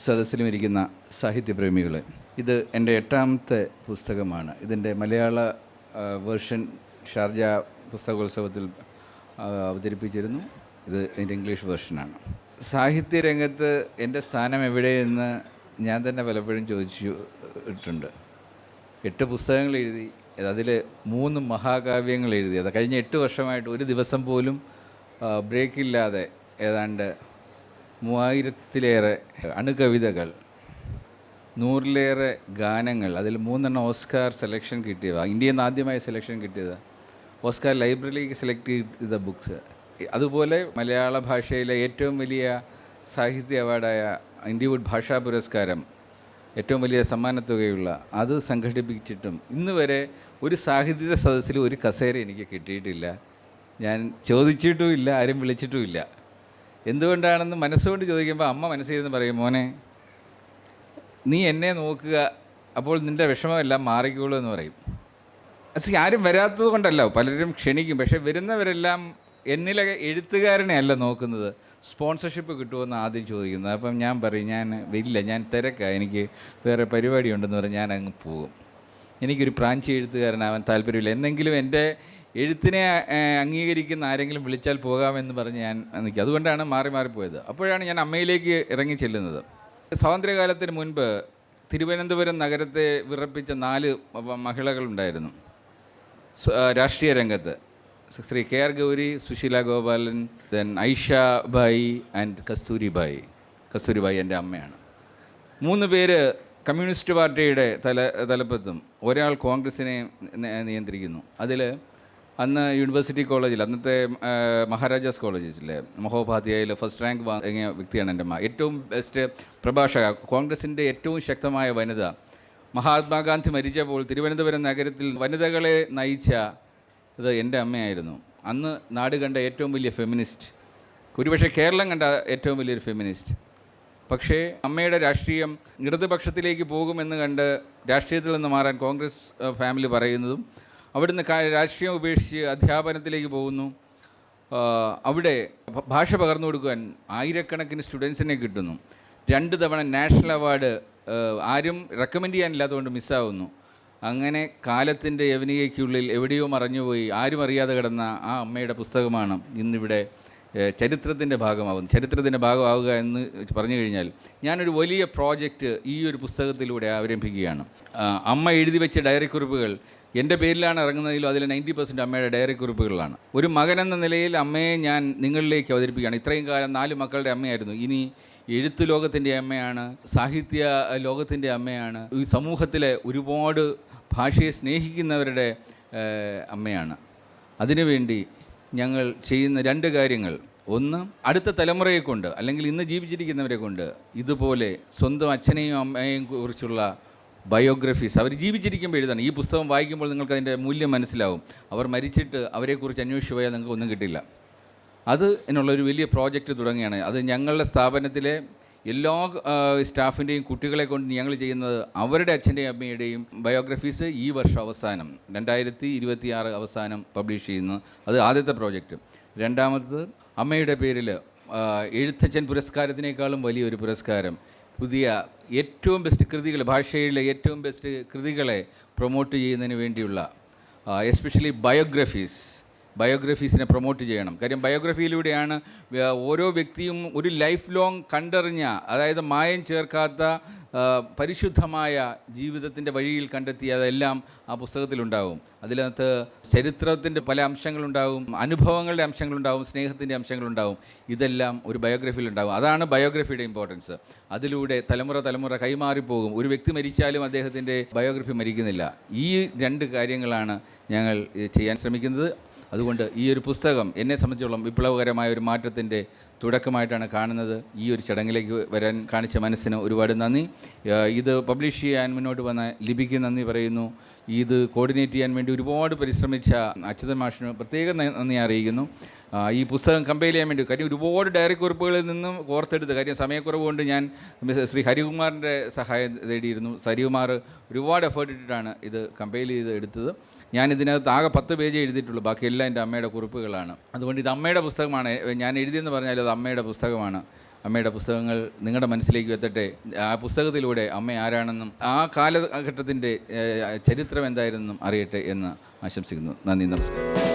സദസ്സിലും ഇരിക്കുന്ന സാഹിത്യപ്രേമികളെ, ഇത് എൻ്റെ 8ാമത്തെ പുസ്തകമാണ്. ഇതിൻ്റെ മലയാള വേർഷൻ ഷാർജ പുസ്തകോത്സവത്തിൽ അവതരിപ്പിച്ചിരുന്നു. ഇത് ഇതിൻ്റെ ഇംഗ്ലീഷ് വേർഷനാണ്. സാഹിത്യരംഗത്ത് എൻ്റെ സ്ഥാനം എവിടെയെന്ന് ഞാൻ തന്നെ പലപ്പോഴും ചോദിച്ചിട്ടുണ്ട്. 8 പുസ്തകങ്ങൾ എഴുതി, അതിൽ 3 മഹാകാവ്യങ്ങൾ എഴുതി. അത് കഴിഞ്ഞ 8 വർഷമായിട്ട് ഒരു ദിവസം പോലും ബ്രേക്കില്ലാതെ ഏതാണ്ട് 3000-ലേറെ അണുകവിതകൾ, 100-ലേറെ ഗാനങ്ങൾ, അതിൽ 3 ഓസ്കാർ സെലക്ഷൻ കിട്ടിയവ, ഇന്ത്യയിൽ നിന്ന് ആദ്യമായി സെലക്ഷൻ കിട്ടിയത്, ഓസ്കാർ ലൈബ്രറിയിലേക്ക് സെലക്ട് ചെയ്ത ബുക്സ്. അതുപോലെ മലയാള ഭാഷയിലെ ഏറ്റവും വലിയ സാഹിത്യ അവാർഡായ ഇന്ത്യവുഡ് ഭാഷാ പുരസ്കാരം, ഏറ്റവും വലിയ സമ്മാനത്തുകയുള്ള അത് സംഘടിപ്പിച്ചിട്ടും ഇന്ന് വരെ ഒരു സാഹിത്യ സദസ്സിൽ ഒരു കസേര എനിക്ക് കിട്ടിയിട്ടില്ല. ഞാൻ ചോദിച്ചിട്ടുമില്ല, ആരും വിളിച്ചിട്ടുമില്ല. എന്തുകൊണ്ടാണെന്ന് മനസ്സുകൊണ്ട് ചോദിക്കുമ്പോൾ അമ്മ മനസ്സിരുന്ന് പറയും, മോനെ നീ എന്നെ നോക്കുക, അപ്പോൾ നിൻ്റെ വിഷമമെല്ലാം മാറിക്കോളൂ എന്ന് പറയും. ആരും വരാത്തത് കൊണ്ടല്ല, പലരും ക്ഷണിക്കും. പക്ഷേ വരുന്നവരെല്ലാം എന്നിലെ എഴുത്തുകാരനെ അല്ല നോക്കുന്നത്, സ്പോൺസർഷിപ്പ് കിട്ടുമെന്ന് ആദ്യം ചോദിക്കുന്നത്. അപ്പം ഞാൻ പറയും, ഞാൻ തിരക്കാണ്, എനിക്ക് വേറെ പരിപാടി ഉണ്ടെന്ന് പറഞ്ഞ് ഞാൻ അങ്ങ് പോകും. എനിക്കൊരു പ്രാഞ്ചി എഴുത്തുകാരനാവാൻ താല്പര്യമില്ല. എന്തെങ്കിലും എൻ്റെ എഴുത്തിനെ അംഗീകരിക്കുന്ന ആരെങ്കിലും വിളിച്ചാൽ പോകാമെന്ന് പറഞ്ഞ് ഞാൻ നിൽക്കും. അതുകൊണ്ടാണ് മാറിപ്പോയത്. അപ്പോഴാണ് ഞാൻ അമ്മയിലേക്ക് ഇറങ്ങി ചെല്ലുന്നത്. സ്വാതന്ത്ര്യകാലത്തിന് മുൻപ് തിരുവനന്തപുരം നഗരത്തെ വിറപ്പിച്ച 4 മഹിളകളുണ്ടായിരുന്നു രാഷ്ട്രീയ രംഗത്ത്. Shri KR Gouri, Sushila Gopalan, then Aisha Bai and Kasturibai എൻ്റെ അമ്മയാണ്. 3 പേര് കമ്മ്യൂണിസ്റ്റ് പാർട്ടിയുടെ തലപ്പത്തും ഒരാൾ കോൺഗ്രസിനെ നിയന്ത്രിക്കുന്നു. അതിൽ അന്ന് യൂണിവേഴ്സിറ്റി കോളേജിൽ, അന്നത്തെ മഹാരാജാസ് കോളേജിലെ മഹോപാധ്യായയിൽ ഫസ്റ്റ് റാങ്ക് വാങ്ങിയ വ്യക്തിയാണ് എൻ്റെ അമ്മ. ഏറ്റവും ബെസ്റ്റ് പ്രഭാഷക, കോൺഗ്രസിൻ്റെ ഏറ്റവും ശക്തമായ വനിത. മഹാത്മാഗാന്ധി മരിച്ചപ്പോൾ തിരുവനന്തപുരം നഗരത്തിൽ വനിതകളെ നയിച്ച ഇത് എൻ്റെ അമ്മയായിരുന്നു. അന്ന് നാട് കണ്ട ഏറ്റവും വലിയ ഫെമിനിസ്റ്റ്, ഒരുപക്ഷെ കേരളം കണ്ട ഏറ്റവും വലിയൊരു ഫെമിനിസ്റ്റ്. പക്ഷേ അമ്മയുടെ രാഷ്ട്രീയം ഇടതുപക്ഷത്തിലേക്ക് പോകുമെന്ന് കണ്ട് രാഷ്ട്രീയത്തിൽ നിന്ന് മാറാൻ കോൺഗ്രസ് ഫാമിലി പറയുന്നതും, അവിടുന്ന് രാഷ്ട്രീയം ഉപേക്ഷിച്ച് അധ്യാപനത്തിലേക്ക് പോകുന്നു. അവിടെ ഭാഷ പകർന്നു കൊടുക്കാൻ ആയിരക്കണക്കിന് സ്റ്റുഡൻസിനെ കിട്ടുന്നു. 2 തവണ നാഷണൽ അവാർഡ് ആരും റെക്കമെൻഡ് ചെയ്യാനില്ലാത്തതുകൊണ്ട് മിസ്സാവുന്നു. അങ്ങനെ കാലത്തിൻ്റെ യവനികയ്ക്കുള്ളിൽ എവിടെയോ മറഞ്ഞുപോയി ആരും അറിയാതെ കിടന്ന ആ അമ്മയുടെ പുസ്തകമാണ് ഇന്നിവിടെ ചരിത്രത്തിൻ്റെ ഭാഗമാവുക എന്ന് പറഞ്ഞു കഴിഞ്ഞാൽ, ഞാനൊരു വലിയ പ്രോജക്റ്റ് ഈ ഒരു പുസ്തകത്തിലൂടെ ആരംഭിക്കുകയാണ്. അമ്മ എഴുതി വെച്ച ഡയറി കുറിപ്പുകൾ എൻ്റെ പേരിലാണ് ഇറങ്ങുന്നതിലും അതിൽ 90% അമ്മയുടെ ഡയറി കുറിപ്പുകളാണ്. ഒരു മകനെന്ന നിലയിൽ അമ്മയെ ഞാൻ നിങ്ങളിലേക്ക് അവതരിപ്പിക്കുകയാണ്. ഇത്രയും കാലം 4 മക്കളുടെ അമ്മയായിരുന്നു. ഇനി എഴുത്ത് ലോകത്തിൻ്റെ അമ്മയാണ്, സാഹിത്യ ലോകത്തിൻ്റെ അമ്മയാണ്, ഈ സമൂഹത്തിലെ ഒരുപാട് ഭാഷയെ സ്നേഹിക്കുന്നവരുടെ അമ്മയാണ്. അതിനുവേണ്ടി ഞങ്ങൾ ചെയ്യുന്ന 2 കാര്യങ്ങൾ. ഒന്ന്, അടുത്ത തലമുറയെ കൊണ്ട്, അല്ലെങ്കിൽ ഇന്ന് ജീവിച്ചിരിക്കുന്നവരെ കൊണ്ട് ഇതുപോലെ സ്വന്തം അച്ഛനെയും അമ്മയെയും കുറിച്ചുള്ള ബയോഗ്രഫീസ് അവർ ജീവിച്ചിരിക്കുമ്പോൾ എഴുതണം. ഈ പുസ്തകം വായിക്കുമ്പോൾ നിങ്ങൾക്ക് അതിൻ്റെ മൂല്യം മനസ്സിലാവും. അവർ മരിച്ചിട്ട് അവരെക്കുറിച്ച് അന്വേഷിച്ച് പോയാൽ നിങ്ങൾക്ക് ഒന്നും കിട്ടില്ല. അത് എന്നുള്ളൊരു വലിയ പ്രോജക്റ്റ് തുടങ്ങിയാണ്. അത് ഞങ്ങളുടെ സ്ഥാപനത്തിലെ എല്ലാ സ്റ്റാഫിൻ്റെയും കുട്ടികളെ കൊണ്ട് ഞങ്ങൾ ചെയ്യുന്നത് അവരുടെ അച്ഛൻ്റെയും അമ്മയുടെയും ബയോഗ്രഫീസ് ഈ വർഷം അവസാനം 2026 അവസാനം പബ്ലിഷ് ചെയ്യുന്നു. അത് ആദ്യത്തെ പ്രോജക്റ്റ്. രണ്ടാമത്തത്, അമ്മയുടെ പേരിൽ എഴുത്തച്ഛൻ പുരസ്കാരത്തിനേക്കാളും വലിയൊരു പുരസ്കാരം, പുതിയ ഏറ്റവും ബെസ്റ്റ് കൃതികൾ, ഭാഷയിലെ ഏറ്റവും ബെസ്റ്റ് കൃതികളെ പ്രൊമോട്ട് ചെയ്യുന്നതിന് വേണ്ടിയുള്ള എസ്പെഷ്യലി ബയോഗ്രഫീസിനെ പ്രൊമോട്ട് ചെയ്യണം. കാര്യം ബയോഗ്രഫിയിലൂടെയാണ് ഓരോ വ്യക്തിയും ഒരു ലൈഫ് ലോങ് കണ്ടറിഞ്ഞ, അതായത് മായം ചേർക്കാത്ത പരിശുദ്ധമായ ജീവിതത്തിൻ്റെ വഴിയിൽ കണ്ടെത്തിയതെല്ലാം ആ പുസ്തകത്തിലുണ്ടാവും. അതിനകത്ത് ചരിത്രത്തിൻ്റെ പല അംശങ്ങളുണ്ടാവും, അനുഭവങ്ങളുടെ അംശങ്ങളുണ്ടാവും, സ്നേഹത്തിൻ്റെ അംശങ്ങളുണ്ടാവും. ഇതെല്ലാം ഒരു ബയോഗ്രഫിയിലുണ്ടാവും. അതാണ് ബയോഗ്രഫിയുടെ ഇമ്പോർട്ടൻസ്. അതിലൂടെ തലമുറ കൈമാറിപ്പോകും. ഒരു വ്യക്തി മരിച്ചാലും അദ്ദേഹത്തിൻ്റെ ബയോഗ്രഫി മരിക്കുന്നില്ല. ഈ 2 കാര്യങ്ങളാണ് ഞങ്ങൾ ചെയ്യാൻ ശ്രമിക്കുന്നത്. അതുകൊണ്ട് ഈ ഒരു പുസ്തകം എന്നെ സംബന്ധിച്ചോളം വിപ്ലവകരമായ ഒരു മാറ്റത്തിൻ്റെ തുടക്കമായിട്ടാണ് കാണുന്നത്. ഈ ഒരു ചടങ്ങിലേക്ക് വരാൻ കാണിച്ച മനസ്സിന് ഒരുപാട് നന്ദി. ഇത് പബ്ലിഷ് ചെയ്യാൻ മുന്നോട്ട് വന്ന ലിപിക്ക് നന്ദി പറയുന്നു. ഇത് കോർഡിനേറ്റ് ചെയ്യാൻ വേണ്ടി ഒരുപാട് പരിശ്രമിച്ച അച്യുതൻ മാഷിന് പ്രത്യേകം നന്ദി അറിയിക്കുന്നു. ഈ പുസ്തകം കമ്പൈൽ ചെയ്യാൻ വേണ്ടി, കാര്യം ഒരുപാട് ഡയറി കുറിപ്പുകളിൽ നിന്നും കോർത്തെടുത്ത്, കാര്യം സമയക്കുറവ് കൊണ്ട് ഞാൻ ശ്രീ ഹരികുമാറിൻ്റെ സഹായം തേടിയിരുന്നു. ഹരികുമാർ ഒരുപാട് എഫേർട്ട് ഇട്ടിട്ടാണ് ഇത് കമ്പൈൽ ചെയ്ത് എടുത്തത്. ഞാൻ ഇതിനകത്ത് ആകെ 10 പേജ് എഴുതിയിട്ടുള്ളൂ, ബാക്കിയെല്ലാം എൻ്റെ അമ്മയുടെ കുറിപ്പുകളാണ്. അതുകൊണ്ട് ഇത് അമ്മയുടെ പുസ്തകമാണ്. ഞാൻ എഴുതിയെന്ന് പറഞ്ഞാൽ അത് അമ്മയുടെ പുസ്തകമാണ്. അമ്മയുടെ പുസ്തകങ്ങൾ നിങ്ങളുടെ മനസ്സിലേക്ക് എത്തട്ടെ. ആ പുസ്തകത്തിലൂടെ അമ്മ ആരാണെന്നും ആ കാലഘട്ടത്തിൻ്റെ ചരിത്രം എന്തായിരുന്നെന്നും അറിയട്ടെ എന്ന് ആശംസിക്കുന്നു. നന്ദി, നമസ്കാരം.